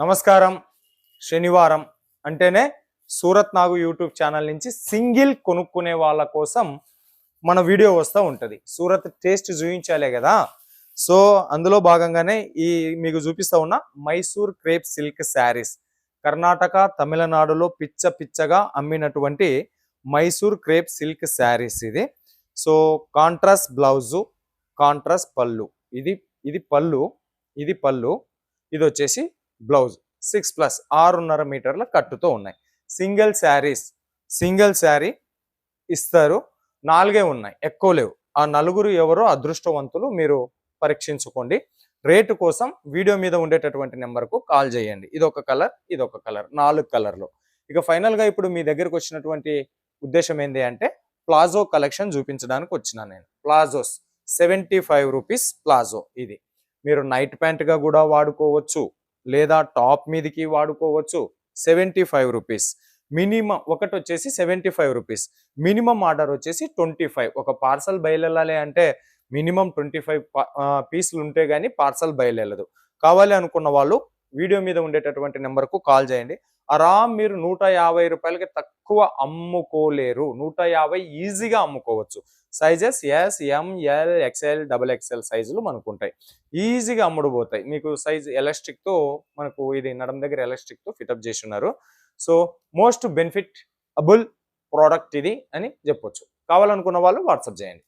నమస్కారం. శనివారం అంటేనే సూరత్ నాగు యూట్యూబ్ ఛానల్ నుంచి సింగిల్ కొనుక్కునే వాళ్ళ కోసం మన వీడియో వస్తూ ఉంటుంది. సూరత్ టేస్ట్ చూపించాలే కదా, సో అందులో భాగంగానే ఈ మీకు చూపిస్తా ఉన్న మైసూర్ క్రేప్ సిల్క్ శారీస్, కర్ణాటక తమిళనాడులో పిచ్చగా అమ్మినటువంటి మైసూర్ క్రేప్ సిల్క్ శారీస్ ఇది. సో కాంట్రాస్ట్ బ్లౌజు, కాంట్రాస్ట్ పళ్ళు, ఇది ఇది పళ్ళు, ఇది పళ్ళు, ఇది వచ్చేసి బ్లౌజ్ 6+ 6.5 మీటర్ల కట్టుతో ఉన్నాయి. సింగిల్ శారీ ఇస్తారు. 4 ఉన్నాయి, ఎక్కువ లేవు. ఆ 4 ఎవరో అదృష్టవంతులు, మీరు పరీక్షించుకోండి. రేటు కోసం వీడియో మీద ఉండేటటువంటి నెంబర్కు కాల్ చేయండి. ఇదొక కలర్, ఇదొక కలర్, 4 కలర్లు. ఇక ఫైనల్గా ఇప్పుడు మీ దగ్గరకు వచ్చినటువంటి ఉద్దేశం ఏంటి అంటే ప్లాజో కలెక్షన్ చూపించడానికి వచ్చిన నేను. Palazzos 75 rupees palazzo. ఇది మీరు నైట్ ప్యాంట్గా కూడా వాడుకోవచ్చు, లేదా టాప్ మీదకి వాడుకోవచ్చు. 75 రూపీస్ మినిమం. ఒకటి వచ్చేసి 75 రూపీస్, మినిమం ఆర్డర్ వచ్చేసి 25. ఒక పార్సల్ బయలుదేరాలి అంటే మినిమం 25 పీసులు ఉంటే కానీ పార్సల్ బయలుదేరదు. కావాలి అనుకున్న వాళ్ళు వీడియో మీద ఉండేటటువంటి నెంబర్కు కాల్ చేయండి. ఆరామ్ మీరు 150 రూపాయలకి తక్కువ అమ్ముకోలేరు. 150 ఈజీగా అమ్ముకోవచ్చు. సైజెస్ ఎస్, ఎం, ఎల్, ఎక్స్ఎల్, XXL సైజులు మనకు ఉంటాయి. ఈజీగా అమ్ముడుపోతాయి. మీకు సైజ్ ఎలాస్టిక్తో, మనకు ఇది నడం దగ్గర ఎలాస్టిక్తో ఫిటప్ చేసి ఉన్నారు. So most benefit Abul product ఇది అని చెప్పొచ్చు. కావాలనుకున్న వాళ్ళు వాట్సాప్ చేయండి.